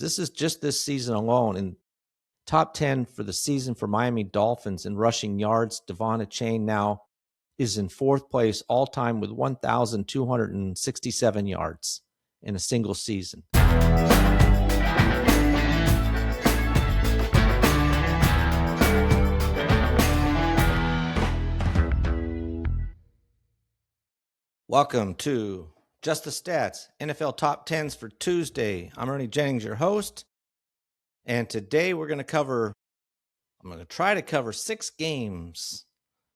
This is just this season alone. In top 10 for the season for Miami Dolphins in rushing yards, Devon Achane now is in fourth place all time with 1,267 yards in a single season. Welcome to Just the Stats, NFL Top 10s for Tuesday. I'm Ernie Jennings, your host. And today I'm going to try to cover 6 games.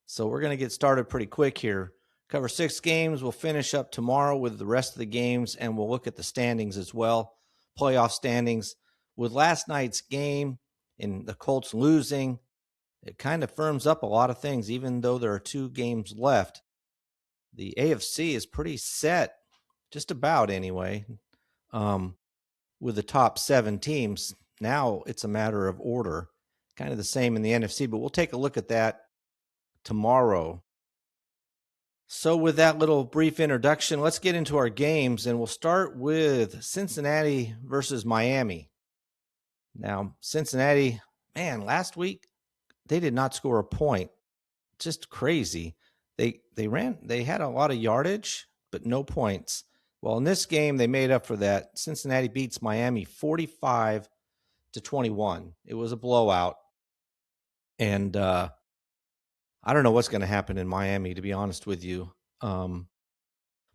So we're going to get started pretty quick here. Cover 6 games. We'll finish up tomorrow with the rest of the games, and we'll look at the standings as well. Playoff standings. With last night's game and the Colts losing, it kind of firms up a lot of things, even though there are 2 games left. The AFC is pretty set, just about anyway, with the top 7 teams. Now it's a matter of order, kind of the same in the NFC, but we'll take a look at that tomorrow. So with that little brief introduction, let's get into our games, and we'll start with Cincinnati versus Miami. Now, Cincinnati, man, last week they did not score a point. Just crazy. They had a lot of yardage, but no points. Well, in this game, they made up for that. Cincinnati beats Miami 45-21. It was a blowout. And I don't know what's going to happen in Miami, to be honest with you.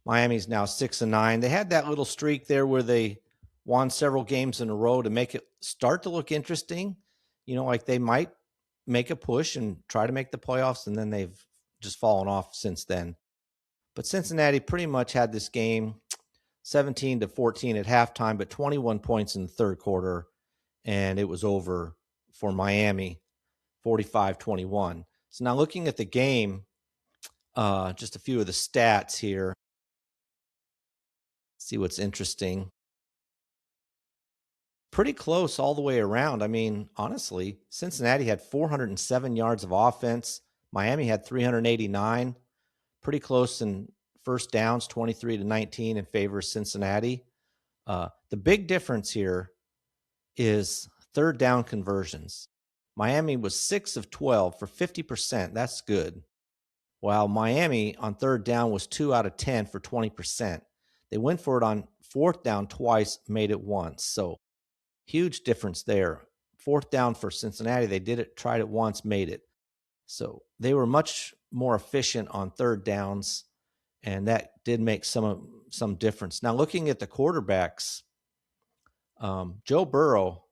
Miami's now 6-9. They had that little streak there where they won several games in a row to make it start to look interesting. You know, like they might make a push and try to make the playoffs, and then they've just fallen off since then. But Cincinnati pretty much had this game 17-14 at halftime, but 21 points in the third quarter, and it was over for Miami, 45-21. So now looking at the game, just a few of the stats here. See what's interesting. Pretty close all the way around. I mean, honestly, Cincinnati had 407 yards of offense. Miami had 389, pretty close in first downs, 23-19 in favor of Cincinnati. The big difference here is third down conversions. Miami was 6 of 12 for 50%. That's good. While Miami on third down was 2 out of 10 for 20%. They went for it on fourth down twice, made it once. So huge difference there. Fourth down for Cincinnati, they did it, tried it once, made it. So they were much more efficient on third downs, and that did make some difference. Now, looking at the quarterbacks, Joe Burrow,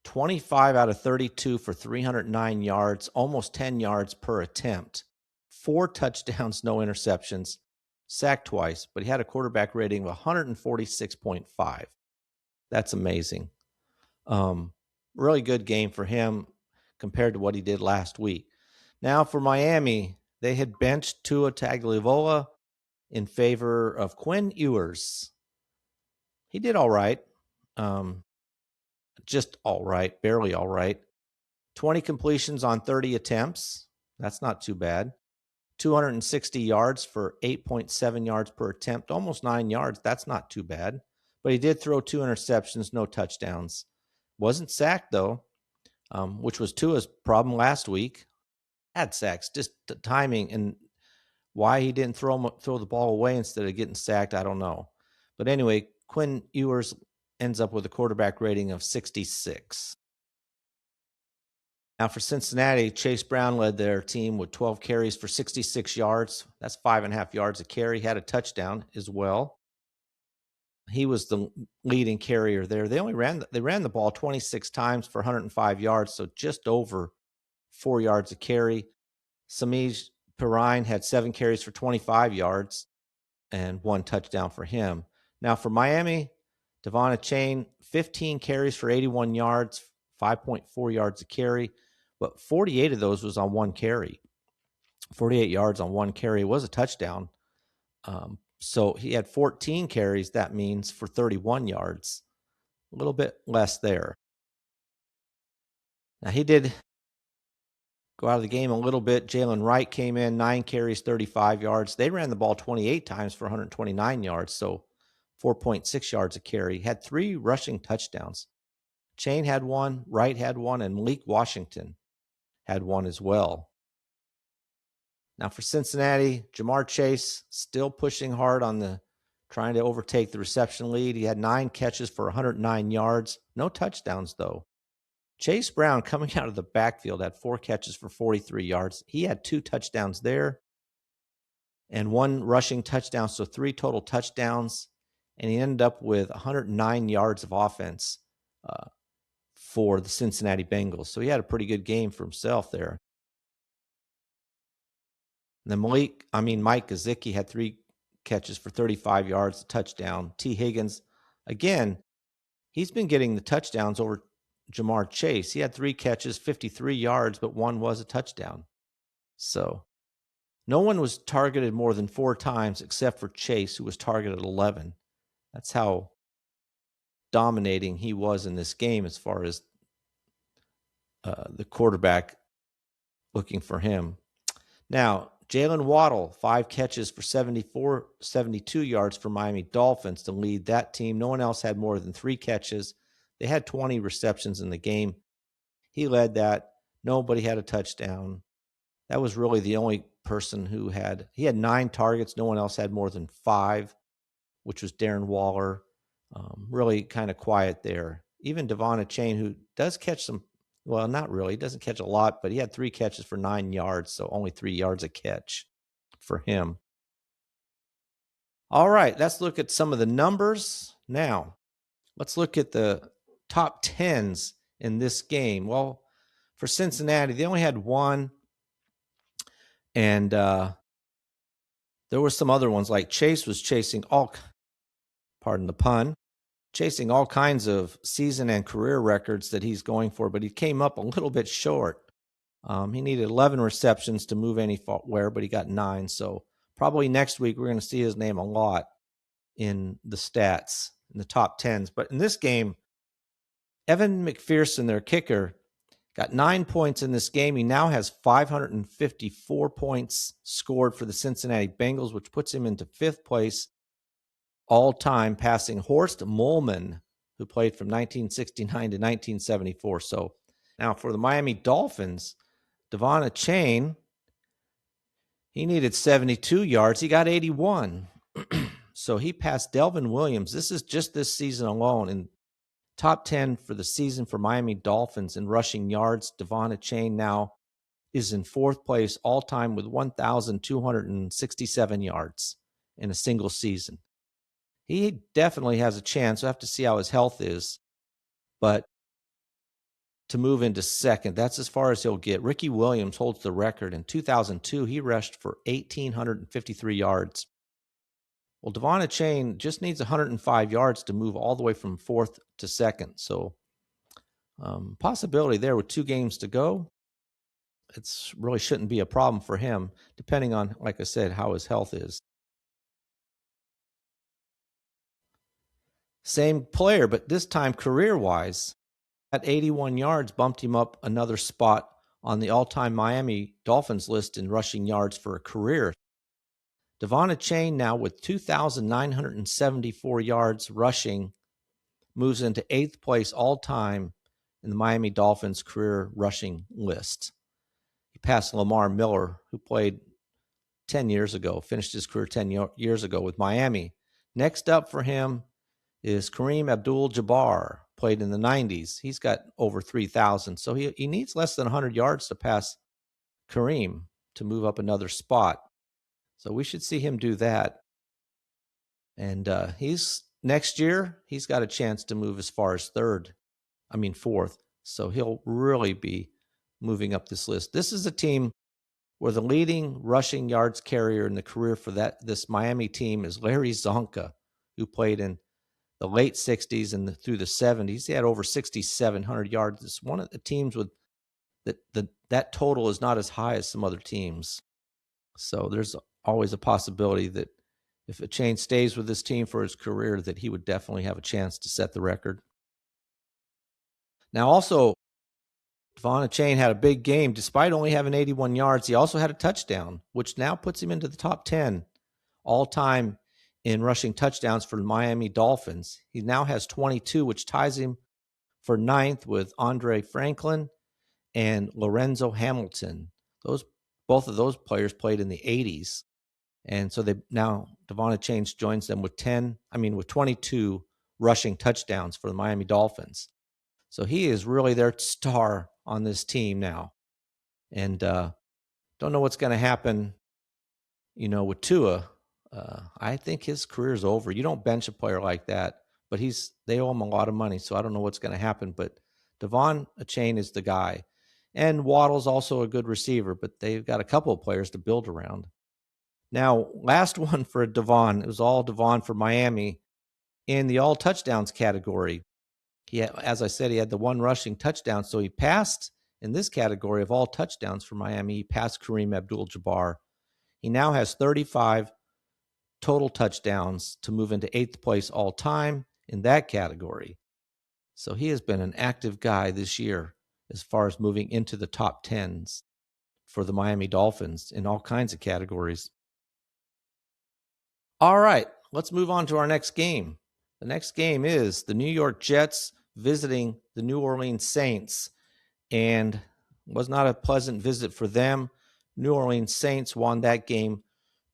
25 out of 32 for 309 yards, almost 10 yards per attempt, 4 touchdowns, no interceptions, sacked twice, but he had a quarterback rating of 146.5. That's amazing. Really good game for him compared to what he did last week. Now for Miami, they had benched Tua Tagovailoa in favor of Quinn Ewers. He did all right. Just all right, barely all right. 20 completions on 30 attempts. That's not too bad. 260 yards for 8.7 yards per attempt, almost 9 yards. That's not too bad. But he did throw 2 interceptions, no touchdowns. Wasn't sacked, though, which was Tua's problem last week. Had sacks, just the timing, and why he didn't throw the ball away instead of getting sacked, I don't know. But anyway, Quinn Ewers ends up with a quarterback rating of 66. Now for Cincinnati, Chase Brown led their team with 12 carries for 66 yards. That's 5.5 yards a carry. Had a touchdown as well. He was the leading carrier there. They ran the ball 26 times for 105 yards, so just over 4 yards a carry. Samij Perine had 7 carries for 25 yards and 1 touchdown for him. Now for Miami, Devon Achane, 15 carries for 81 yards, 5.4 yards a carry, but 48 of those was on 1 carry. 48 yards on 1 carry was a touchdown. So he had 14 carries, that means, for 31 yards. A little bit less there. Now he did go out of the game a little bit. Jalen Wright came in, 9 carries, 35 yards. They ran the ball 28 times for 129 yards, so 4.6 yards a carry. He had 3 rushing touchdowns. Chain had 1, Wright had 1, and Malik Washington had 1 as well. Now for Cincinnati, Jamar Chase still pushing hard on trying to overtake the reception lead. He had 9 catches for 109 yards. No touchdowns, though. Chase Brown, coming out of the backfield, had 4 catches for 43 yards. He had 2 touchdowns there and 1 rushing touchdown, so 3 total touchdowns. And he ended up with 109 yards of offense for the Cincinnati Bengals. So he had a pretty good game for himself there. And then Mike Gesicki had 3 catches for 35 yards, a touchdown. T. Higgins, again, he's been getting the touchdowns over Jamar Chase. He had 3 catches, 53 yards, but 1 was a touchdown. So no one was targeted more than 4 times except for Chase, who was targeted 11. That's how dominating he was in this game as far as the quarterback looking for him. Now, Jalen Waddle, 5 catches for 72 yards for Miami Dolphins to lead that team. No one else had more than 3 catches. They had 20 receptions in the game. He led that. Nobody had a touchdown. That was really the only person he had 9 targets. No one else had more than 5, which was Darren Waller. Really kind of quiet there. Even Devon Achane, who does catch some, well, not really. He doesn't catch a lot, but he had 3 catches for 9 yards, so only 3 yards a catch for him. All right, let's look at some of the numbers. Now, let's look at the top 10s in this game. Well, for Cincinnati, they only had 1, and there were some other ones, like Chase was chasing pardon the pun, chasing all kinds of season and career records that he's going for, but he came up a little bit short. He needed 11 receptions to move anywhere, but he got 9. So probably next week we're going to see his name a lot in the stats, in the top 10s. But in this game, Evan McPherson, their kicker, got 9 points in this game. He now has 554 points scored for the Cincinnati Bengals, which puts him into 5th place all-time, passing Horst Mohlman, who played from 1969 to 1974. So now for the Miami Dolphins, Devon Achane, he needed 72 yards. He got 81. So he passed Delvin Williams. This is just this season alone. In top 10 for the season for Miami Dolphins in rushing yards, Devon Achane now is in 4th place all-time with 1,267 yards in a single season. He definitely has a chance. We'll have to see how his health is. But to move into 2nd, that's as far as he'll get. Ricky Williams holds the record. In 2002, he rushed for 1,853 yards. Well, Devon Achane just needs 105 yards to move all the way from 4th to 2nd. So possibility there with 2 games to go. It really shouldn't be a problem for him, depending on, like I said, how his health is. Same player, but this time career-wise, at 81 yards, bumped him up another spot on the all-time Miami Dolphins list in rushing yards for a career. Devon Achane now with 2,974 yards rushing moves into 8th place all-time in the Miami Dolphins career rushing list. He passed Lamar Miller, who played 10 years ago, finished his career 10 years ago with Miami. Next up for him is Kareem Abdul-Jabbar, played in the 90s. He's got over 3,000. So he needs less than 100 yards to pass Kareem to move up another spot. So we should see him do that. And next year, he's got a chance to move as far as 4th. So he'll really be moving up this list. This is a team where the leading rushing yards carrier in the career for this Miami team is Larry Zonka, who played in the late 60s and through the 70s. He had over 6,700 yards. It's one of the teams with that total is not as high as some other teams. So there's always a possibility that if Achane stays with this team for his career, that he would definitely have a chance to set the record. Now also, Devon Achane had a big game. Despite only having 81 yards, he also had a touchdown, which now puts him into the top 10 all-time in rushing touchdowns for the Miami Dolphins. He now has 22, which ties him for ninth with Andre Franklin and Lorenzo Hamilton. Both of those players played in the 80s. And so Devon Achane joins them with 22 rushing touchdowns for the Miami Dolphins. So he is really their star on this team now. And don't know what's going to happen, with Tua. I think his career is over. You don't bench a player like that, but they owe him a lot of money, so I don't know what's going to happen. But Devon Achane is the guy. And Waddle's also a good receiver, but they've got a couple of players to build around. Now, last one for Devon. It was all Devon for Miami in the all touchdowns category. As I said, he had the one rushing touchdown, so he passed in this category of all touchdowns for Miami. He passed Kareem Abdul-Jabbar. He now has 35 total touchdowns to move into 8th place all time in that category. So he has been an active guy this year as far as moving into the top 10s for the Miami Dolphins in all kinds of categories. All right, let's move on to our next game. The next game is the New York Jets visiting the New Orleans Saints, and it was not a pleasant visit for them. New Orleans Saints won that game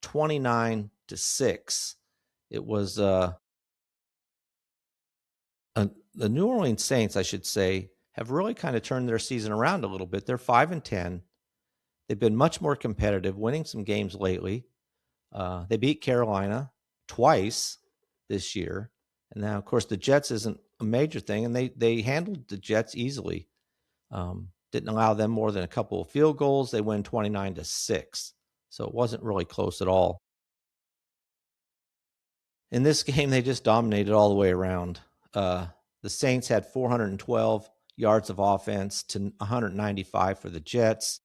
29-6. It was the New Orleans Saints, I should say, have really kind of turned their season around a little bit. They're 5-10. They've been much more competitive, winning some games lately. They beat Carolina twice this year. And now, of course, the Jets isn't a major thing, and they handled the Jets easily. Didn't allow them more than a couple of field goals. They win 29-6. So it wasn't really close at all. In this game, they just dominated all the way around. The Saints had 412 yards of offense to 195 for the Jets.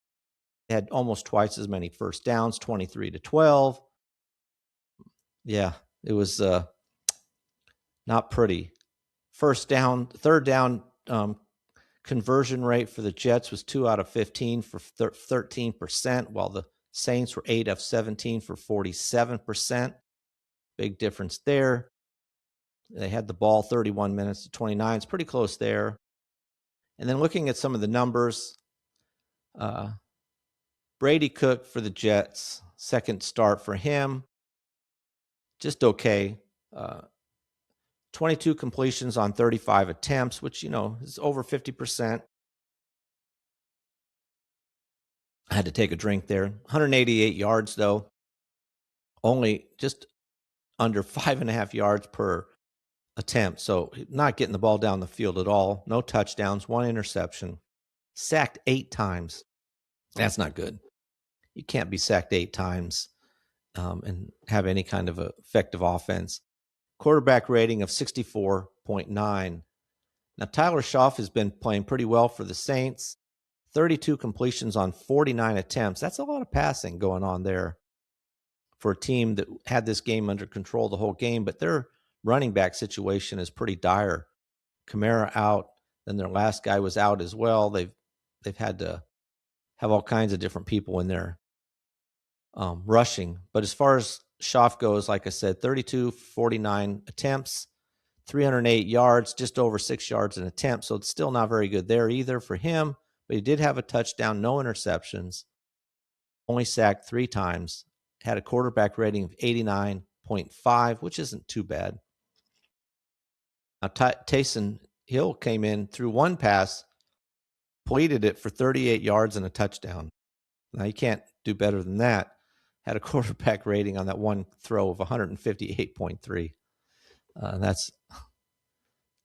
They had almost twice as many first downs, 23-12. Yeah, it was not pretty. Third down conversion rate for the Jets was 2 out of 15 for 13%, while the Saints were 8 of 17 for 47%. Big difference there. They had the ball 31 minutes to 29. It's pretty close there. And then looking at some of the numbers, Brady Cook for the Jets, second start for him, just okay. 22 completions on 35 attempts, which, is over 50%. I had to take a drink there. 188 yards, though. Only just under 5.5 yards per attempt. So not getting the ball down the field at all. No touchdowns, 1 interception. Sacked 8 times. That's not good. You can't be sacked 8 times and have any kind of effective offense. Quarterback rating of 64.9. Now, Tyler Schaff has been playing pretty well for the Saints. 32 completions on 49 attempts. That's a lot of passing going on there for a team that had this game under control the whole game, but their running back situation is pretty dire. Kamara out, then their last guy was out as well. They've had to have all kinds of different people in there rushing. But as far as Schaff goes, like I said, 32, 49 attempts, 308 yards, just over 6 yards an attempt. So it's still not very good there either for him. But he did have a touchdown, no interceptions, only sacked 3 times, had a quarterback rating of 89.5, which isn't too bad. Now, Taysom Hill came in, threw 1 pass, completed it for 38 yards and a touchdown. Now, you can't do better than that. Had a quarterback rating on that one throw of 158.3. That's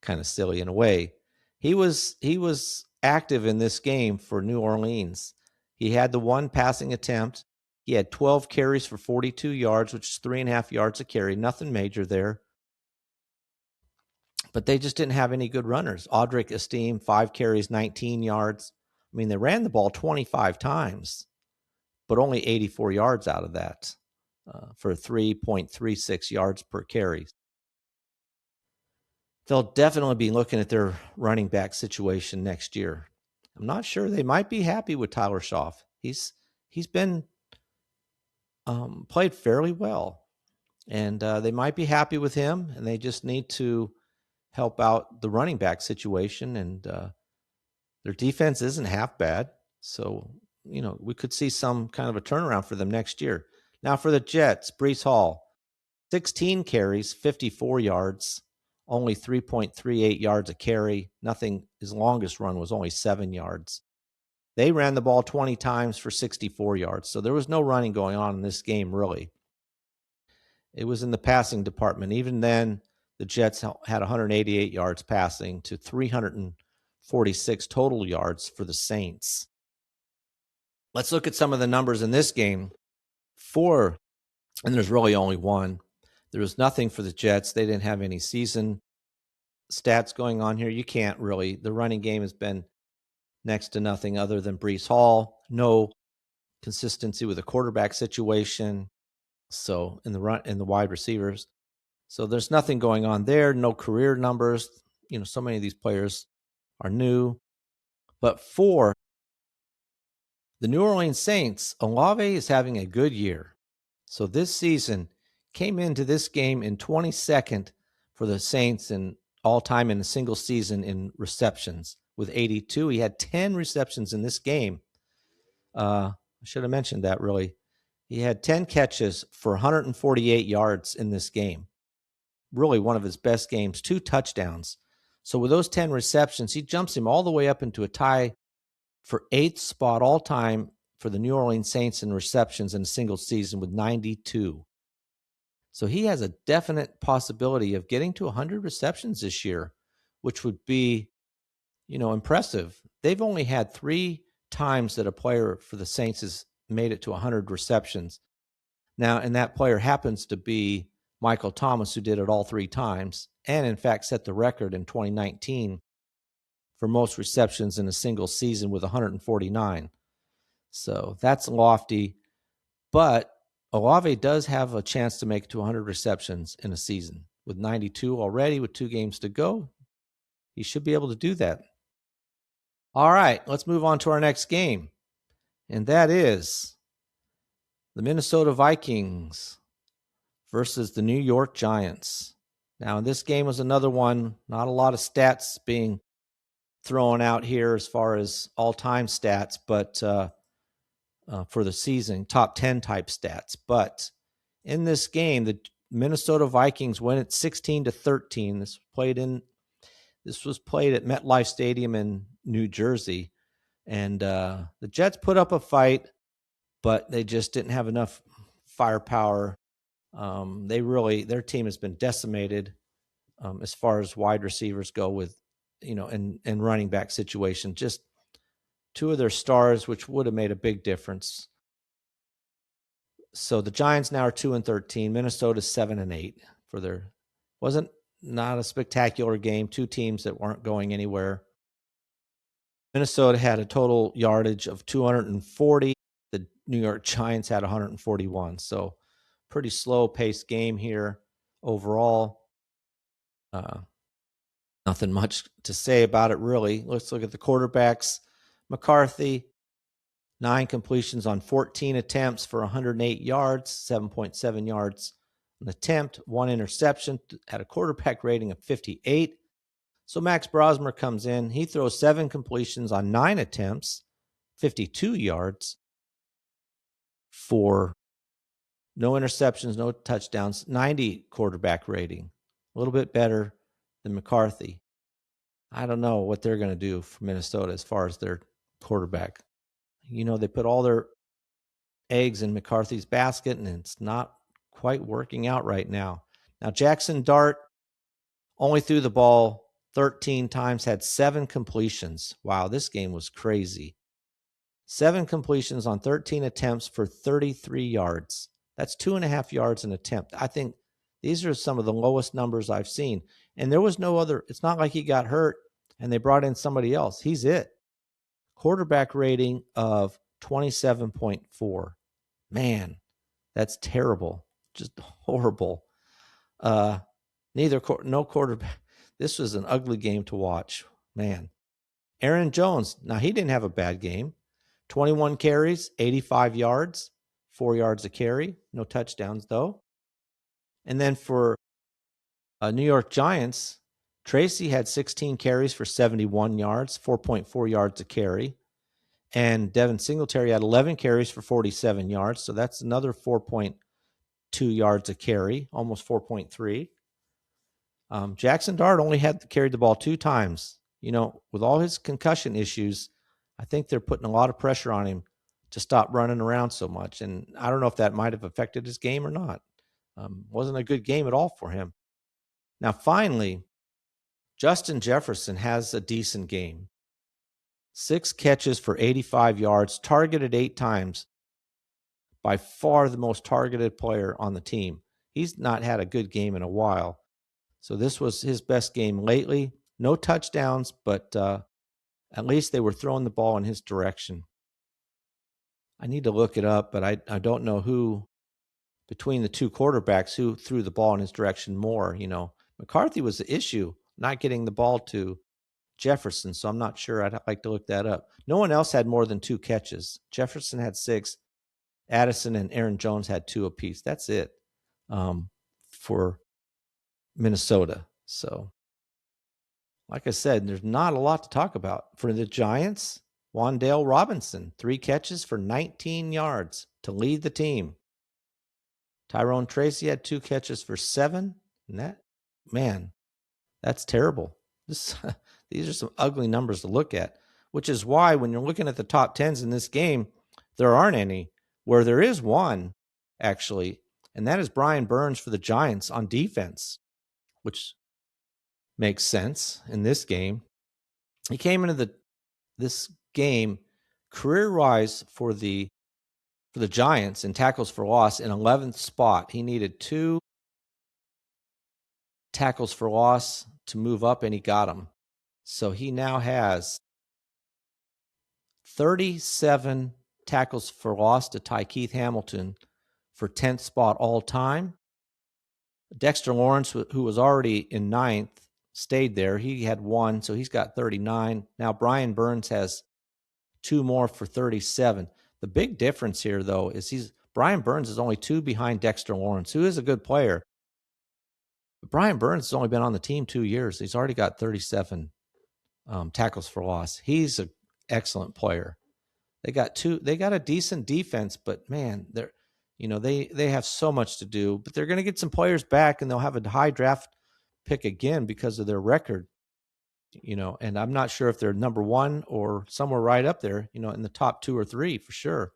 kind of silly in a way. He was active in this game for New Orleans. He had the 1 passing attempt. He had 12 carries for 42 yards, which is 3.5 yards a carry. Nothing major there. But they just didn't have any good runners. Audric Esteem, 5 carries, 19 yards. I mean, they ran the ball 25 times, but only 84 yards out of that for 3.36 yards per carry. They'll definitely be looking at their running back situation next year. I'm not sure. They might be happy with Tyler Schaff. He's been played fairly well. And they might be happy with him, and they just need to help out the running back situation. And their defense isn't half bad. So, we could see some kind of a turnaround for them next year. Now for the Jets, Breece Hall, 16 carries, 54 yards, only 3.38 yards a carry. Nothing. His longest run was only 7 yards. They ran the ball 20 times for 64 yards. So there was no running going on in this game, really. It was in the passing department. Even then, the Jets had 188 yards passing to 346 total yards for the Saints. Let's look at some of the numbers in this game. And there's really only one. There was nothing for the Jets. They didn't have any season stats going on here. You can't really. The running game has been next to nothing other than Breece Hall. No consistency with the quarterback situation. So in the wide receivers. So there's nothing going on there. No career numbers. So many of these players are new. But for the New Orleans Saints, Olave is having a good year. So this season came into this game in 22nd for the Saints in all time in a single season in receptions with 82. He had 10 receptions in this game. I should have mentioned that, really. He had 10 catches for 148 yards in this game. Really one of his best games, 2 touchdowns. So with those 10 receptions, he jumps him all the way up into a tie for 8th spot all time for the New Orleans Saints in receptions in a single season with 92. So he has a definite possibility of getting to 100 receptions this year, which would be, impressive. They've only had 3 times that a player for the Saints has made it to 100 receptions. Now, and that player happens to be Michael Thomas, who did it all 3 times, and in fact set the record in 2019 for most receptions in a single season with 149. So that's lofty, but Olave does have a chance to make it to 100 receptions in a season. With 92 already, with 2 games to go, he should be able to do that. All right, let's move on to our next game, and that is the Minnesota Vikings versus the New York Giants. Now, this game was another one, not a lot of stats being thrown out here as far as all-time stats, but for the season, top 10 type stats. But in this game, the Minnesota Vikings win it 16-13. This was played at MetLife Stadium in New Jersey, and the Jets put up a fight, but they just didn't have enough firepower. Their team has been decimated as far as wide receivers go with, and running back situation. Just 2 of their stars, which would have made a big difference. So the Giants now are 2-13. Minnesota's 7-8 for their. Wasn't not a spectacular game. 2 teams that weren't going anywhere. Minnesota had a total yardage of 240. The New York Giants had 141. So pretty slow paced game here overall. Nothing much to say about it, really. Let's look at the quarterbacks. McCarthy, 9 completions on 14 attempts for 108 yards, 7.7 yards an attempt, 1 interception, had a quarterback rating of 58. So Max Brosmer comes in. He throws 7 completions on 9 attempts, 52 yards for no interceptions, no touchdowns, 90 quarterback rating. A little bit better than McCarthy. I don't know what they're going to do for Minnesota as far as their quarterback. They put all their eggs in McCarthy's basket, and it's not quite working out right now. Now, Jackson Dart only threw the ball 13 times, had 7 completions. Wow, this game was crazy. 7 completions on 13 attempts for 33 yards. That's 2.5 yards an attempt. I think these are some of the lowest numbers I've seen. And there was no other. It's not like he got hurt and they brought in somebody else. He's it. Quarterback rating of 27.4. Man, that's terrible. Just horrible. No quarterback. This was an ugly game to watch. Man. Aaron Jones. Now, he didn't have a bad game. 21 carries, 85 yards, 4 yards a carry. No touchdowns, though. And then for New York Giants, Tracy had 16 carries for 71 yards, 4.4 yards a carry. And Devin Singletary had 11 carries for 47 yards. So that's another 4.2 yards a carry, almost 4.3. Jackson Dart only had carried the ball 2 times. With all his concussion issues, I think they're putting a lot of pressure on him to stop running around so much. And I don't know if that might have affected his game or not. Wasn't a good game at all for him. Now, finally, Justin Jefferson has a decent game. 6 catches for 85 yards, targeted 8 times. By far the most targeted player on the team. He's not had a good game in a while. So this was his best game lately. No touchdowns, but at least they were throwing the ball in his direction. I need to look it up, but I don't know who, between the 2 quarterbacks, who threw the ball in his direction more. McCarthy was the issue, not getting the ball to Jefferson, so I'm not sure. I'd like to look that up. No one else had more than 2 catches. Jefferson had 6. Addison and Aaron Jones had 2 apiece. That's it for Minnesota. So, like I said, there's not a lot to talk about. For the Giants, Wan'Dale Robinson, 3 catches for 19 yards to lead the team. Tyrone Tracy had 2 catches for 7. And that's terrible. These are some ugly numbers to look at, which is why when you're looking at the top 10s in this game, there aren't any. Where there is one, actually, and that is Brian Burns for the Giants on defense, which makes sense in this game. He came into this game career-wise for the Giants in tackles for loss in 11th spot. He needed 2 tackles for loss to move up, and he got them. So he now has 37 tackles for loss to tie Keith Hamilton for 10th spot all time. Dexter Lawrence, who was already in 9th, stayed there. He had 1, so he's got 39. Now Brian Burns has 2 more for 37. The big difference here, though, is Brian Burns is only 2 behind Dexter Lawrence, who is a good player. But Brian Burns has only been on the team 2 years. He's already got 37 tackles for loss. He's an excellent player. They got a decent defense, but man, they have so much to do. But they're going to get some players back, and they'll have a high draft pick again because of their record. And I'm not sure if they're number 1 or somewhere right up there, in the top 2 or 3 for sure.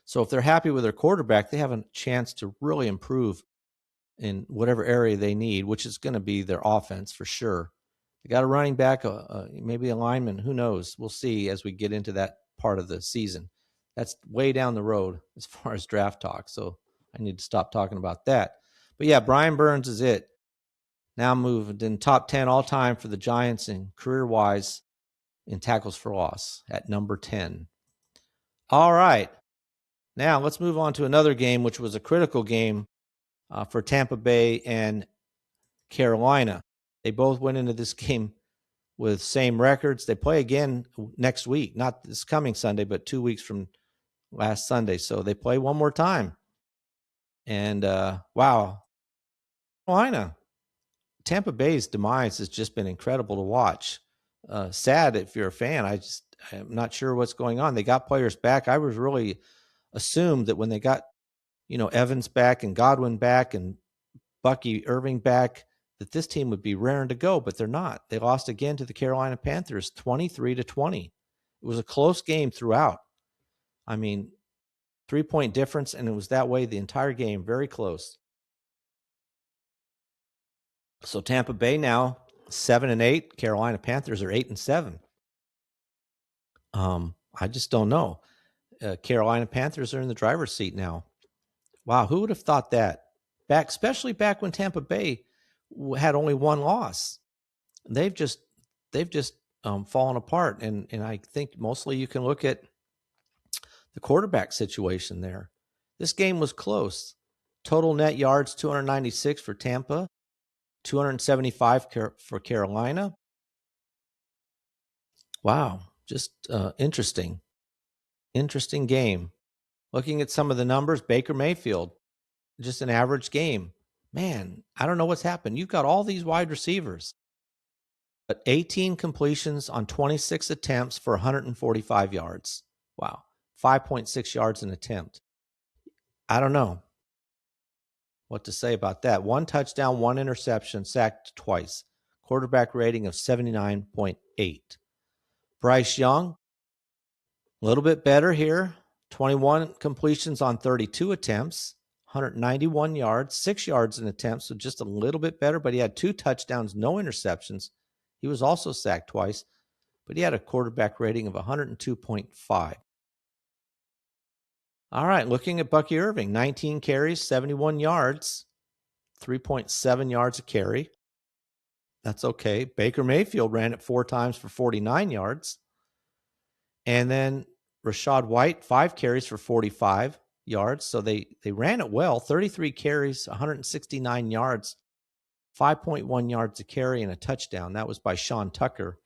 So if they're happy with their quarterback, they have a chance to really improve in whatever area they need, which is going to be their offense for sure. They got a running back, maybe a lineman. Who knows? We'll see as we get into that part of the season. That's way down the road as far as draft talk. So I need to stop talking about that. But yeah, Brian Burns is it. Now moved in top 10 all time for the Giants and career-wise in tackles for loss at number 10. All right. Now let's move on to another game, which was a critical game for Tampa Bay and Carolina. They both went into this game with same records. They play again next week, not this coming Sunday, but 2 weeks from last Sunday. So they play one more time. And wow, Carolina, Tampa Bay's demise has just been incredible to watch. Sad if you're a fan. I'm not sure what's going on. They got players back. I was really assumed that when they got, Evans back and Godwin back and Bucky Irving back, that this team would be raring to go, but they're not. They lost again to the Carolina Panthers, 23-20. It was a close game throughout. 3-point difference, and it was that way the entire game, very close. So Tampa Bay now 7-8. Carolina Panthers are 8-7. I just don't know. Carolina Panthers are in the driver's seat now. Wow, who would have thought that? Especially back when Tampa Bay had only 1 loss. They've just fallen apart, and I think mostly you can look at the quarterback situation there. This game was close. Total net yards 296 for Tampa, 275 for Carolina. Wow, just interesting game. Looking at some of the numbers, Baker Mayfield just an average game. Man, I don't know what's happened. You've got all these wide receivers, but 18 completions on 26 attempts for 145 yards. Wow. 5.6 yards an attempt. I don't know what to say about that. 1 touchdown, 1 interception, sacked twice. Quarterback rating of 79.8. Bryce Young, a little bit better here. 21 completions on 32 attempts, 191 yards, 6 yards in attempts, so just a little bit better, but he had 2 touchdowns, no interceptions. He was also sacked twice, but he had a quarterback rating of 102.5. All right, looking at Bucky Irving, 19 carries, 71 yards, 3.7 yards a carry. That's okay. Baker Mayfield ran it 4 times for 49 yards. And then Rachaad White, 5 carries for 45 yards. So they ran it well. 33 carries, 169 yards, 5.1 yards a carry, and a touchdown. That was by Sean Tucker,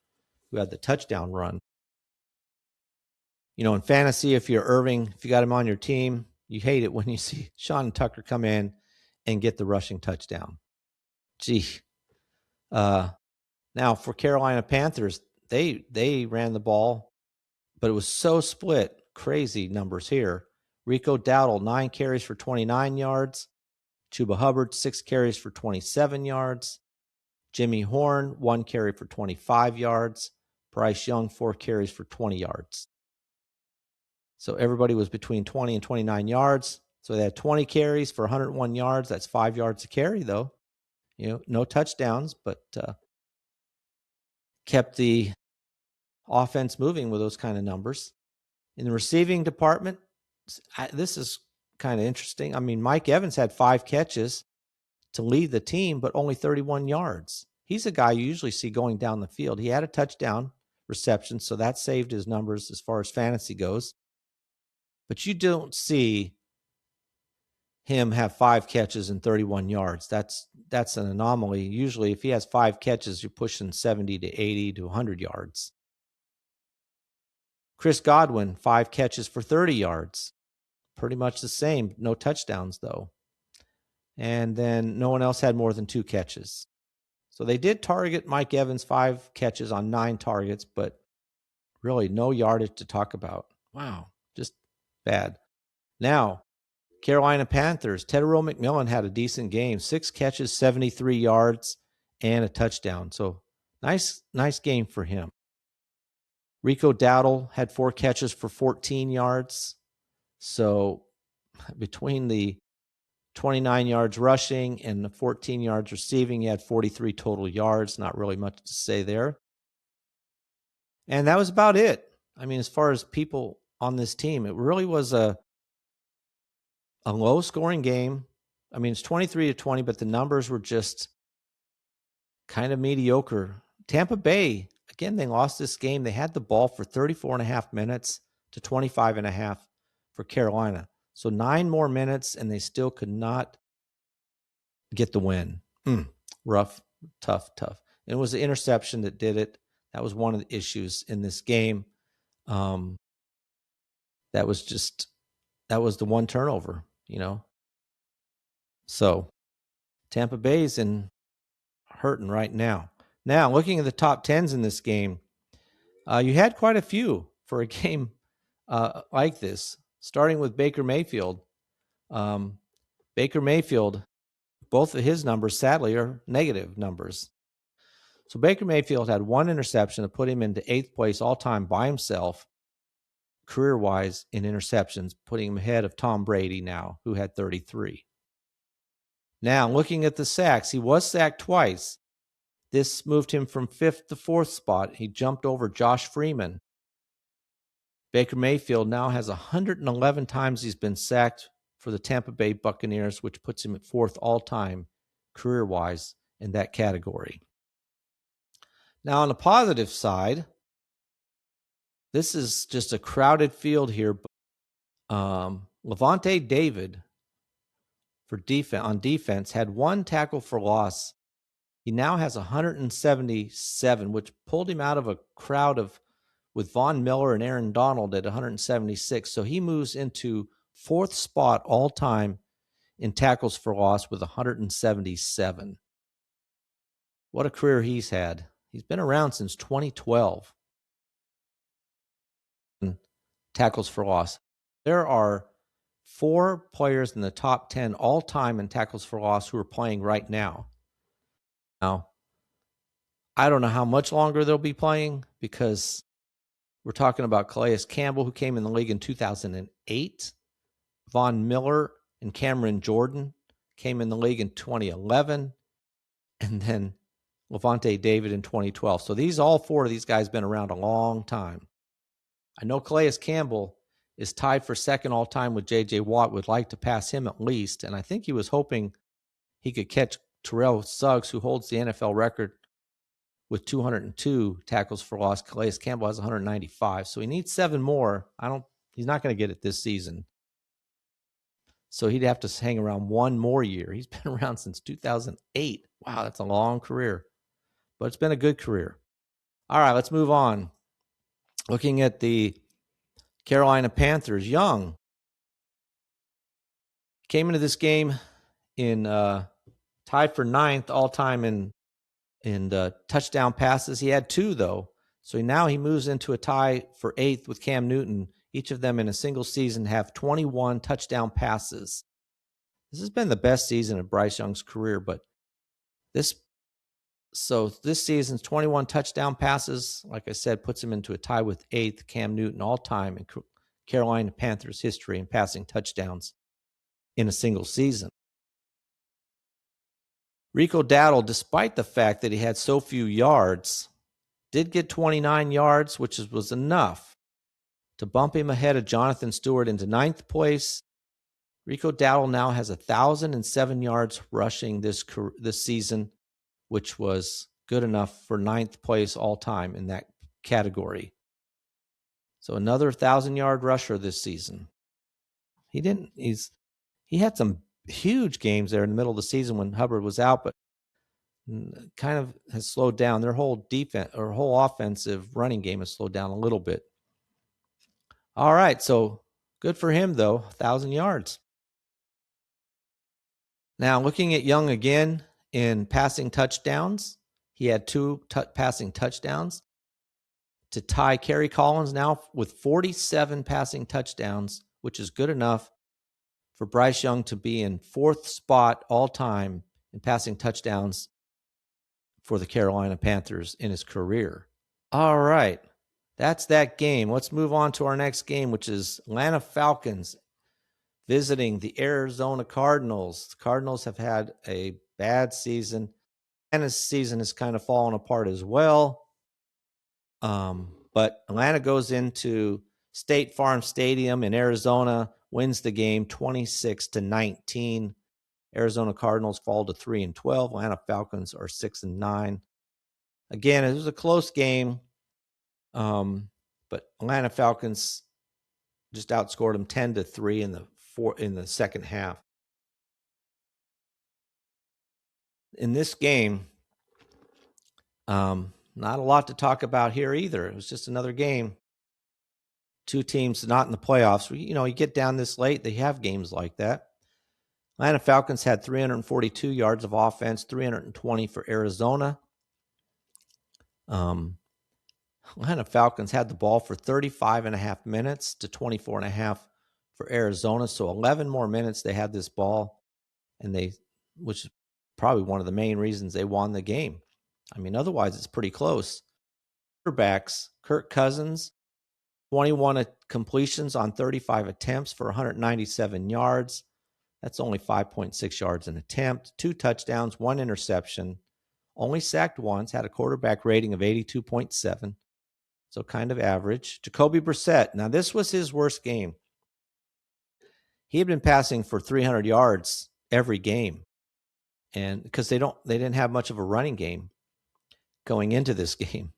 who had the touchdown run. You know, in fantasy, if you're Irving, if you got him on your team, you hate it when you see Sean Tucker come in and get the rushing touchdown. Gee. Now, for Carolina Panthers, they ran the ball, but it was so split. Crazy numbers here. Rico Dowdle, 9 carries for 29 yards. Chuba Hubbard, 6 carries for 27 yards. Jimmy Horn, 1 carry for 25 yards. Bryce Young, 4 carries for 20 yards. So everybody was between 20 and 29 yards. So they had 20 carries for 101 yards. That's 5 yards a carry, though. You know, no touchdowns, but kept the offense moving with those kind of numbers. In the receiving department, this is kind of interesting. I mean, Mike Evans had 5 catches to lead the team, but only 31 yards. He's a guy you usually see going down the field. He had a touchdown reception, so that saved his numbers as far as fantasy goes. But you don't see him have 5 catches and 31 yards. That's an anomaly. Usually, if he has 5 catches, you're pushing 70 to 80 to 100 yards. Chris Godwin, 5 catches for 30 yards. Pretty much the same. No touchdowns, though. And then no one else had more than 2 catches. So they did target Mike Evans 5 catches on 9 targets, but really no yardage to talk about. Wow, just bad. Now, Carolina Panthers, Tedero McMillan had a decent game. 6 catches, 73 yards, and a touchdown. So nice game for him. Rico Dowdle had 4 catches for 14 yards. So between the 29 yards rushing and the 14 yards receiving, he had 43 total yards. Not really much to say there. And that was about it. I mean, as far as people on this team, it really was a low-scoring game. I mean, it's 23-20, but the numbers were just kind of mediocre. Tampa Bay, again, they lost this game. They had the ball for 34.5 minutes to 25.5 for Carolina. So 9 more minutes, and they still could not get the win. Rough, tough. And it was the interception that did it. That was one of the issues in this game. That was the one turnover, you know. So Tampa Bay's hurting right now. Now, looking at the top 10s in this game, you had quite a few for a game like this, starting with Baker Mayfield. Baker Mayfield, both of his numbers, sadly, are negative numbers. So Baker Mayfield had 1 interception to put him into 8th place all-time by himself, career-wise in interceptions, putting him ahead of Tom Brady now, who had 33. Now, looking at the sacks, he was sacked twice. This moved him from 5th to 4th spot. He jumped over Josh Freeman. Baker Mayfield now has 111 times he's been sacked for the Tampa Bay Buccaneers, which puts him at 4th all-time career-wise in that category. Now, on the positive side, this is just a crowded field here. Levante David on defense had 1 tackle for loss. He now has 177, which pulled him out of a crowd with Von Miller and Aaron Donald at 176. So he moves into 4th spot all time in tackles for loss with 177. What a career he's had. He's been around since 2012. Tackles for loss. There are 4 players in the top 10 all-time in tackles for loss who are playing right now. Now, I don't know how much longer they'll be playing because we're talking about Calais Campbell, who came in the league in 2008. Von Miller and Cameron Jordan came in the league in 2011. And then Levante David in 2012. So all 4 of these guys been around a long time. I know Calais Campbell is tied for second all-time with J.J. Watt, would like to pass him at least. And I think he was hoping he could catch Terrell Suggs, who holds the NFL record with 202 tackles for loss. Calais Campbell has 195. So he needs 7 more. He's not going to get it this season. So he'd have to hang around 1 more year. He's been around since 2008. Wow, that's a long career. But it's been a good career. All right, let's move on. Looking at the Carolina Panthers, Young came into this game in tied for 9th all-time in touchdown passes. He had 2, though. So now he moves into a tie for 8th with Cam Newton. Each of them in a single season have 21 touchdown passes. This has been the best season of Bryce Young's career, but this season's 21 touchdown passes, like I said, puts him into a tie with 8th Cam Newton all-time in Carolina Panthers history in passing touchdowns in a single season. Rico Dowdle, despite the fact that he had so few yards, did get 29 yards, which was enough to bump him ahead of Jonathan Stewart into 9th place. Rico Dowdle now has 1,007 yards rushing this season, which was good enough for 9th place all-time in that category. So another 1,000-yard rusher this season. He had some huge games there in the middle of the season when Hubbard was out, but kind of has slowed down. Their whole defense or whole offensive running game has slowed down a little bit. All right, so good for him, though, 1,000 yards. Now, looking at Young again in passing touchdowns, he had 2 passing touchdowns to tie Kerry Collins now with 47 passing touchdowns, which is good enough for Bryce Young to be in 4th spot all-time in passing touchdowns for the Carolina Panthers in his career. All right, that's that game. Let's move on to our next game, which is Atlanta Falcons visiting the Arizona Cardinals. The Cardinals have had a bad season. Atlanta's season has kind of fallen apart as well. But Atlanta goes into State Farm Stadium in Arizona, wins the game 26-19. Arizona Cardinals fall to 3-12. Atlanta Falcons are 6-9. Again, it was a close game, but Atlanta Falcons just outscored them 10-3 in the second half. In this game, not a lot to talk about here either. It was just another game. 2 teams not in the playoffs. You get down this late, they have games like that. Atlanta Falcons had 342 yards of offense, 320 for Arizona. Atlanta Falcons had the ball for 35.5 minutes to 24.5 for Arizona. So 11 more minutes they had this ball, which is probably one of the main reasons they won the game. I mean, otherwise it's pretty close. Quarterbacks, Kirk Cousins, 21 completions on 35 attempts for 197 yards. That's only 5.6 yards an attempt, 2 touchdowns, 1 interception, only sacked once, had a quarterback rating of 82.7, so kind of average. Jacoby Brissett, now this was his worst game. He had been passing for 300 yards every game, and because they didn't have much of a running game going into this game.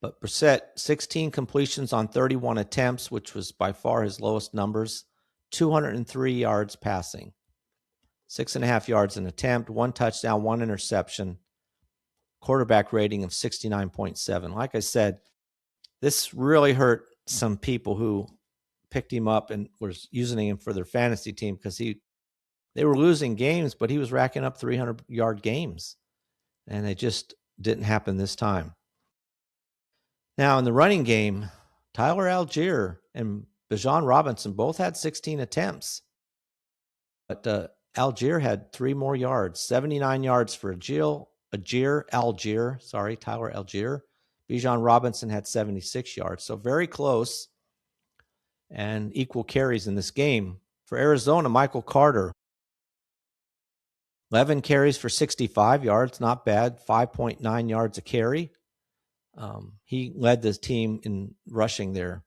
But Brissett, 16 completions on 31 attempts, which was by far his lowest numbers, 203 yards passing, 6.5 yards an attempt, 1 touchdown, 1 interception, quarterback rating of 69.7. Like I said, this really hurt some people who picked him up and was using him for their fantasy team because they were losing games, but he was racking up 300-yard games, and it just didn't happen this time. Now, in the running game, Tyler Algier and Bijan Robinson both had 16 attempts, but Algier had 3 more yards, 79 yards for Tyler Algier. Bijan Robinson had 76 yards, so very close and equal carries in this game. For Arizona, Michael Carter, 11 carries for 65 yards, not bad, 5.9 yards a carry. He led the team in rushing there.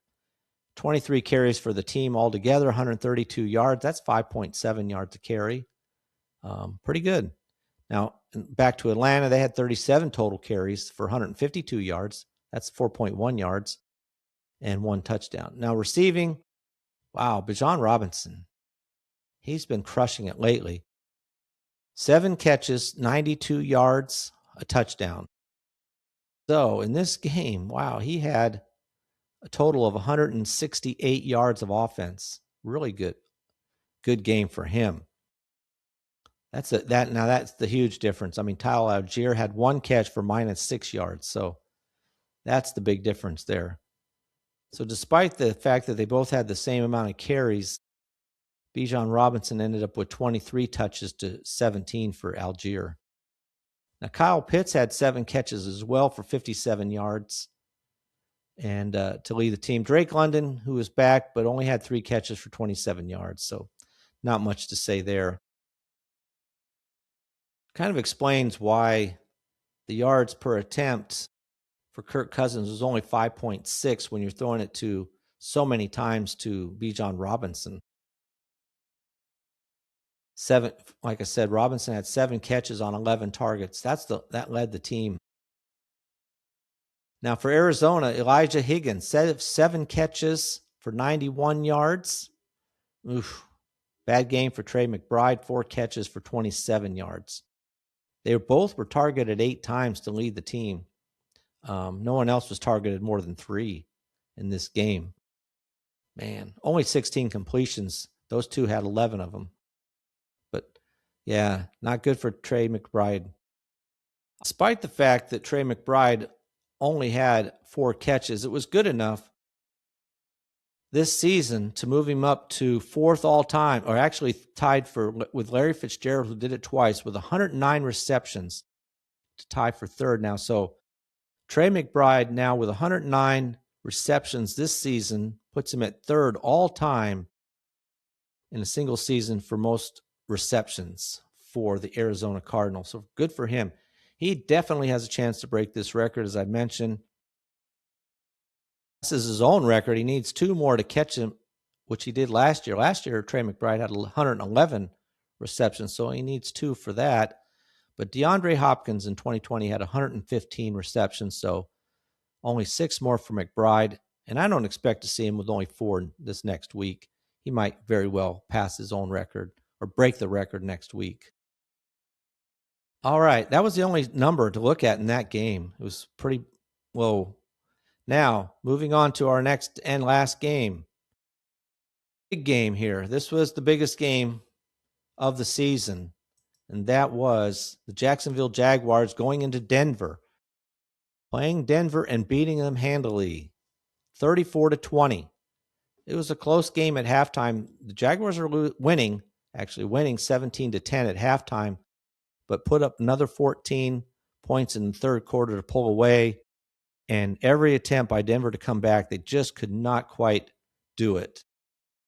23 carries for the team altogether, 132 yards. That's 5.7 yards a carry. Pretty good. Now, back to Atlanta, they had 37 total carries for 152 yards. That's 4.1 yards and 1 touchdown. Now, receiving, wow, Bijan Robinson, he's been crushing it lately. 7 catches, 92 yards, a touchdown. So in this game, wow, he had a total of 168 yards of offense. Really good game for him. That's the huge difference. I mean, Tyler Algier had 1 catch for -6 yards, so that's the big difference there. So despite the fact that they both had the same amount of carries, Bijan Robinson ended up with 23 touches to 17 for Algier. Now, Kyle Pitts had 7 catches as well for 57 yards and to lead the team. Drake London, who was back, but only had 3 catches for 27 yards, so not much to say there. Kind of explains why the yards per attempt for Kirk Cousins was only 5.6 when you're throwing it to so many times to Bijan Robinson. Like I said, Robinson had 7 catches on 11 targets. That led the team. Now for Arizona, Elijah Higgins, 7 catches for 91 yards. Oof. Bad game for Trey McBride, 4 catches for 27 yards. They both were targeted 8 times to lead the team. No one else was targeted more than 3 in this game. Man, only 16 completions. Those two had 11 of them. But yeah, not good for Trey McBride. Despite the fact that Trey McBride only had 4 catches, it was good enough this season to move him up to 4th all time, or actually tied with Larry Fitzgerald, who did it twice, with 109 receptions to tie for 3rd now. So Trey McBride now with 109 receptions this season puts him at 3rd all time in a single season for most receptions for the Arizona Cardinals. So good for him. He definitely has a chance to break this record, as I mentioned. This is his own record. He needs 2 more to catch him, which he did last year. Last year, Trey McBride had 111 receptions, so he needs 2 for that. But DeAndre Hopkins in 2020 had 115 receptions, so only 6 more for McBride. And I don't expect to see him with only 4 this next week. He might very well pass his own record or break the record next week. All right, that was the only number to look at in that game. It was pretty low. Now, moving on to our next and last game. Big game here. This was the biggest game of the season, and that was the Jacksonville Jaguars going into Denver, playing Denver and beating them handily, 34-20. It was a close game at halftime. The Jaguars are winning 17-10 at halftime, but put up another 14 points in the 3rd quarter to pull away. And every attempt by Denver to come back, they just could not quite do it.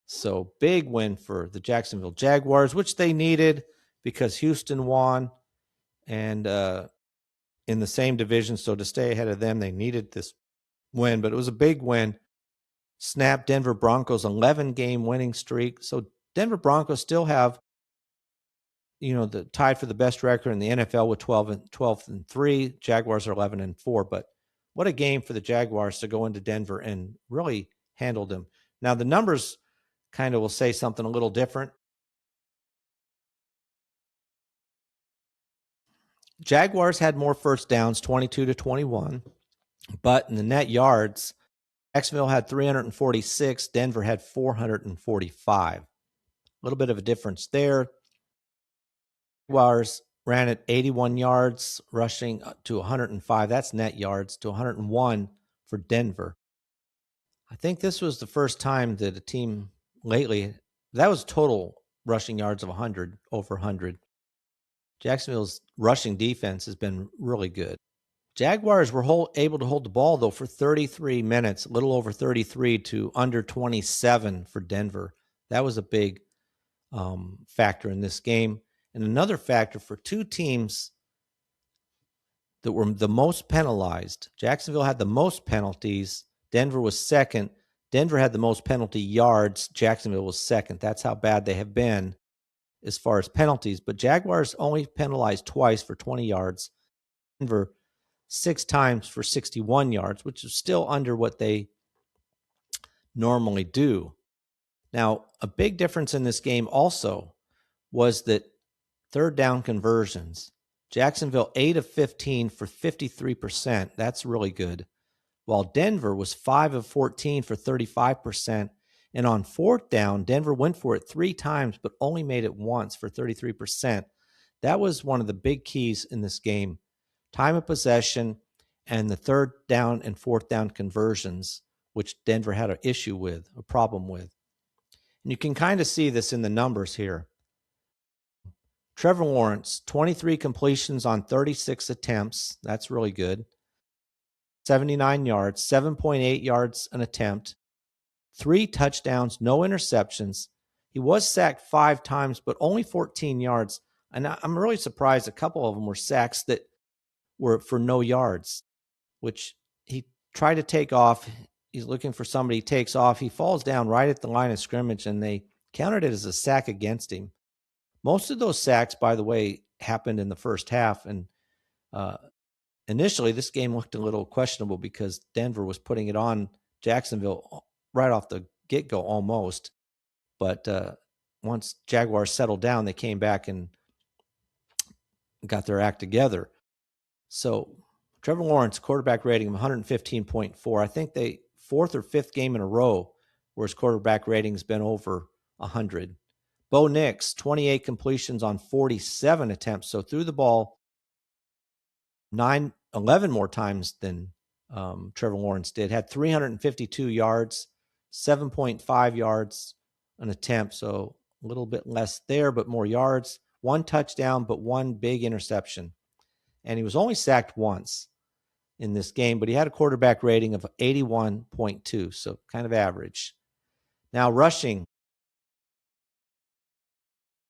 So big win for the Jacksonville Jaguars, which they needed because Houston won and in the same division. So to stay ahead of them, they needed this win. But it was a big win. Snapped Denver Broncos' 11-game winning streak. So Denver Broncos still have, the tied for the best record in the NFL with 12-3. Jaguars are 11-4. But what a game for the Jaguars to go into Denver and really handle them. Now, the numbers kind of will say something a little different. Jaguars had more first downs, 22-21, but in the net yards, Jacksonville had 346. Denver had 445. A little bit of a difference there. Jaguars ran at 81 yards, rushing to 105. That's net yards, to 101 for Denver. I think this was the first time that a team lately, that was total rushing yards of 100, over 100. Jacksonville's rushing defense has been really good. Jaguars were able to hold the ball, though, for 33 minutes, a little over 33 to under 27 for Denver. That was a big factor in this game. And another factor for two teams that were the most penalized. Jacksonville had the most penalties. Denver was second. Denver had the most penalty yards. Jacksonville was second. That's how bad they have been as far as penalties. But Jaguars only penalized twice for 20 yards. Denver 6 times for 61 yards, which is still under what they normally do. Now, a big difference in this game also was that third down conversions. Jacksonville 8 of 15 for 53%. That's really good. While Denver was 5 of 14 for 35%. And on fourth down, Denver went for it 3 times, but only made it once for 33%. That was one of the big keys in this game. Time of possession and the third down and fourth down conversions, which Denver had an issue with, a problem with. And you can kind of see this in the numbers here. Trevor Lawrence, 23 completions on 36 attempts. That's really good. 79 yards, 7.8 yards an attempt, 3 touchdowns, no interceptions. He was sacked 5 times, but only 14 yards. And I'm really surprised a couple of them were sacks that were for no yards, which he tried to take off. He's looking for somebody. He takes off. He falls down right at the line of scrimmage, and they counted it as a sack against him. Most of those sacks, by the way, happened in the first half. And initially, this game looked a little questionable because Denver was putting it on Jacksonville right off the get-go almost. But once Jaguars settled down, they came back and got their act together. So Trevor Lawrence, quarterback rating of 115.4. I think they 4th or 5th game in a row where his quarterback rating has been over 100. Bo Nix, 28 completions on 47 attempts. So threw the ball 11 more times than Trevor Lawrence did. Had 352 yards, 7.5 yards an attempt. So a little bit less there, but more yards. 1 touchdown, but 1 big interception. And he was only sacked once in this game, but he had a quarterback rating of 81.2, so kind of average. Now, rushing.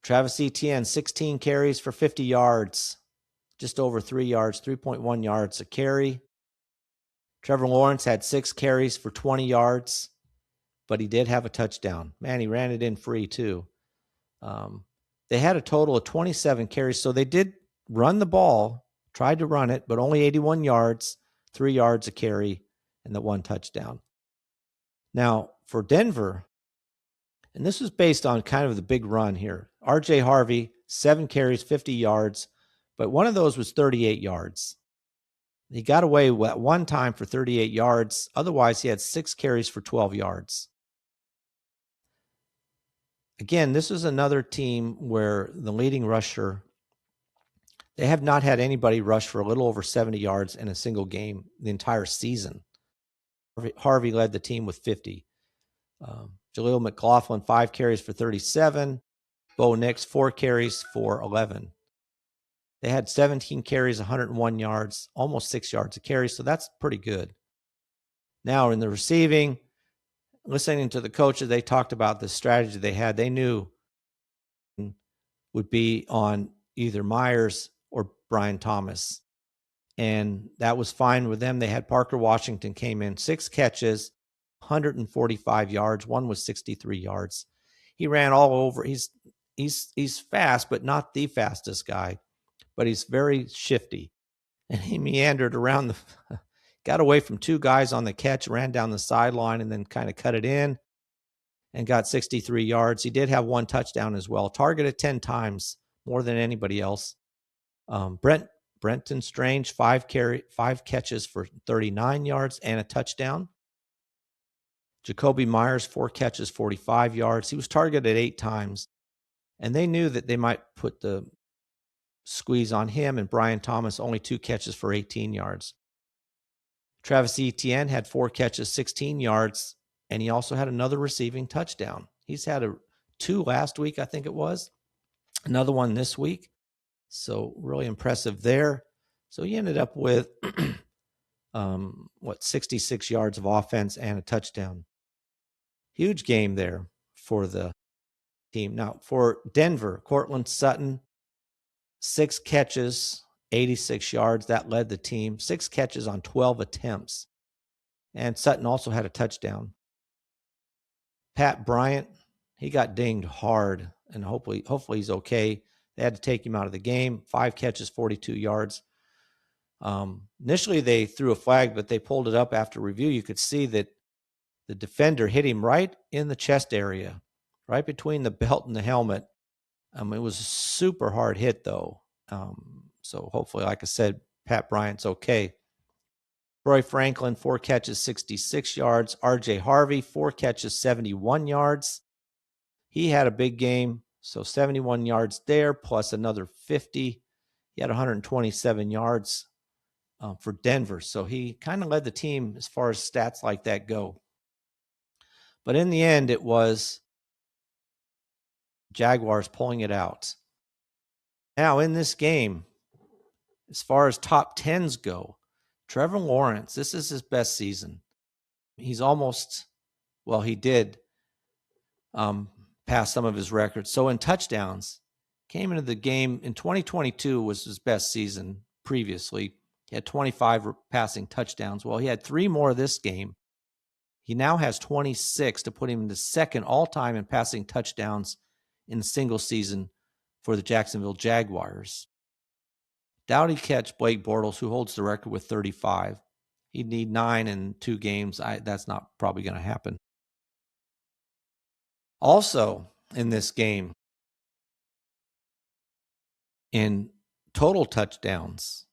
Travis Etienne, 16 carries for 50 yards, just over 3 yards, 3.1 yards a carry. Trevor Lawrence had 6 carries for 20 yards, but he did have a touchdown. Man, he ran it in free, too. They had a total of 27 carries, so they did run the ball, tried to run it, but only 81 yards, 3 yards a carry, and the 1 touchdown. Now, for Denver, and this was based on kind of the big run here. R.J. Harvey, 7 carries, 50 yards, but one of those was 38 yards. He got away at one time for 38 yards. Otherwise, he had 6 carries for 12 yards. Again, this is another team where the leading rusher, they have not had anybody rush for a little over 70 yards in a single game the entire season. Harvey led the team with 50. Jaleel McLaughlin, 5 carries for 37. Bo Nix, 4 carries for 11. They had 17 carries, 101 yards, almost 6 yards a carry, so that's pretty good. Now, in the receiving, listening to the coaches, they talked about the strategy they had. They knew would be on either Myers or Brian Thomas, and that was fine with them. They had Parker Washington came in, 6 catches, 145 yards. One was 63 yards. He ran all over. He's fast, but not the fastest guy, but he's very shifty. And he meandered around got away from 2 guys on the catch, ran down the sideline, and then kind of cut it in and got 63 yards. He did have 1 touchdown as well, targeted 10 times, more than anybody else. Brenton Strange, 5 catches for 39 yards and a touchdown. Jacoby Myers, 4 catches, 45 yards. He was targeted 8 times, and they knew that they might put the squeeze on him, and Brian Thomas, only 2 catches for 18 yards. Travis Etienne had 4 catches, 16 yards, and he also had another receiving touchdown. He's had 2 last week, I think it was. Another one this week. So really impressive there. So he ended up with 66 yards of offense and a touchdown. Huge game there for the team. Now for Denver, Cortland Sutton, 6 catches, 86 yards. That led the team. 6 catches on 12 attempts. And Sutton also had a touchdown. Pat Bryant, he got dinged hard, and hopefully he's okay. They had to take him out of the game. 5 catches, 42 yards. Initially, they threw a flag, but they pulled it up after review. You could see that the defender hit him right in the chest area, right between the belt and the helmet. It was a super hard hit, though. So hopefully, like I said, Pat Bryant's okay. Troy Franklin, 4 catches, 66 yards. R.J. Harvey, 4 catches, 71 yards. He had a big game, so 71 yards there, plus another 50. He had 127 yards for Denver. So he kind of led the team as far as stats like that go. But in the end, it was Jaguars pulling it out. Now, in this game, as far as top 10s go, Trevor Lawrence, this is his best season. He's almost, he did pass some of his records. So in touchdowns, came into the game in 2022 was his best season previously. He had 25 passing touchdowns. Well, he had 3 more this game. He now has 26 to put him in the second all-time in passing touchdowns in a single season for the Jacksonville Jaguars. Doubt he'd catch Blake Bortles, who holds the record with 35. He'd need 9 in 2 games. That's not probably going to happen. Also, in this game, in total touchdowns,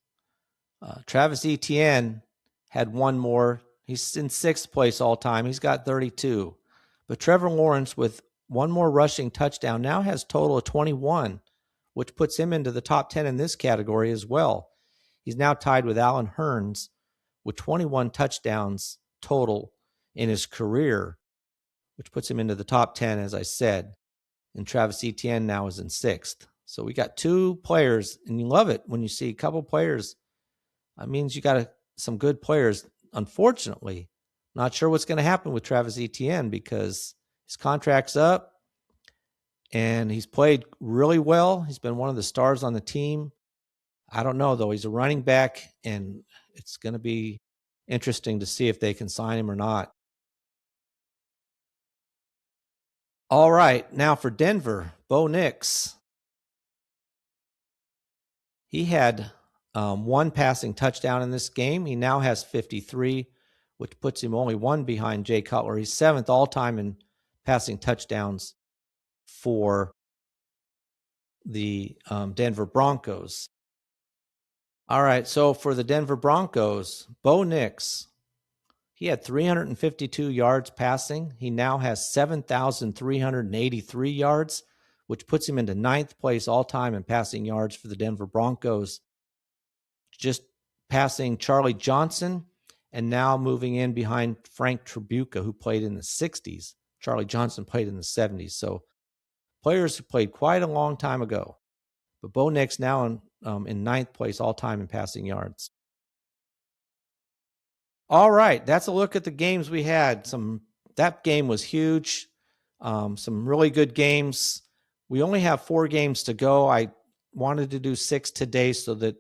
Travis Etienne had 1 more. He's in 6th place all time. He's got 32. But Trevor Lawrence, with 1 more rushing touchdown, now has a total of 21, which puts him into the top 10 in this category as well. He's now tied with Allen Hurns with 21 touchdowns total in his career, which puts him into the top 10, as I said. And Travis Etienne now is in 6th. So we got 2 players, and you love it when you see a couple players. That means you got some good players. Unfortunately, not sure what's going to happen with Travis Etienne because his contract's up, and he's played really well. He's been one of the stars on the team. I don't know, though. He's a running back, and it's going to be interesting to see if they can sign him or not. All right, now for Denver, Bo Nix. He had 1 passing touchdown in this game. He now has 53, which puts him only 1 behind Jay Cutler. He's 7th all-time in passing touchdowns for the Denver Broncos. All right, so for the Denver Broncos, Bo Nix, he had 352 yards passing. He now has 7,383 yards, which puts him into 9th place all-time in passing yards for the Denver Broncos. Just passing Charlie Johnson, and now moving in behind Frank Tribuca, who played in the 60s. Charlie Johnson played in the 70s. So players who played quite a long time ago. But Bo Nix now in 9th place all-time in passing yards. All right, that's a look at the games we had. That game was huge. Some really good games. We only have 4 games to go. I wanted to do 6 today so that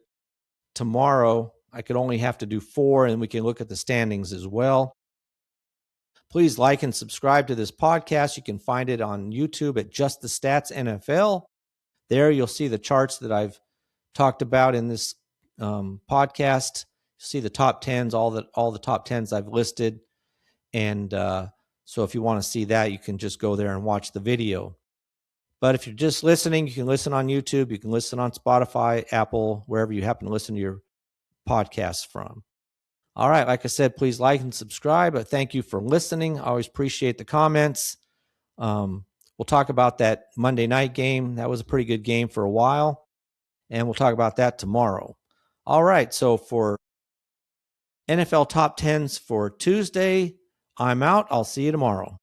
tomorrow I could only have to do 4, and we can look at the standings as well. Please like and subscribe to this podcast. You can find it on YouTube at Just the Stats NFL. There you'll see the charts that I've talked about in this podcast. You'll see the top 10s, all the top 10s I've listed. And so if you want to see that, you can just go there and watch the video. But if you're just listening, you can listen on YouTube. You can listen on Spotify, Apple, wherever you happen to listen to your podcasts from. All right. Like I said, please like and subscribe. But thank you for listening. I always appreciate the comments. We'll talk about that Monday night game. That was a pretty good game for a while. And we'll talk about that tomorrow. All right. So for NFL Top 10s for Tuesday, I'm out. I'll see you tomorrow.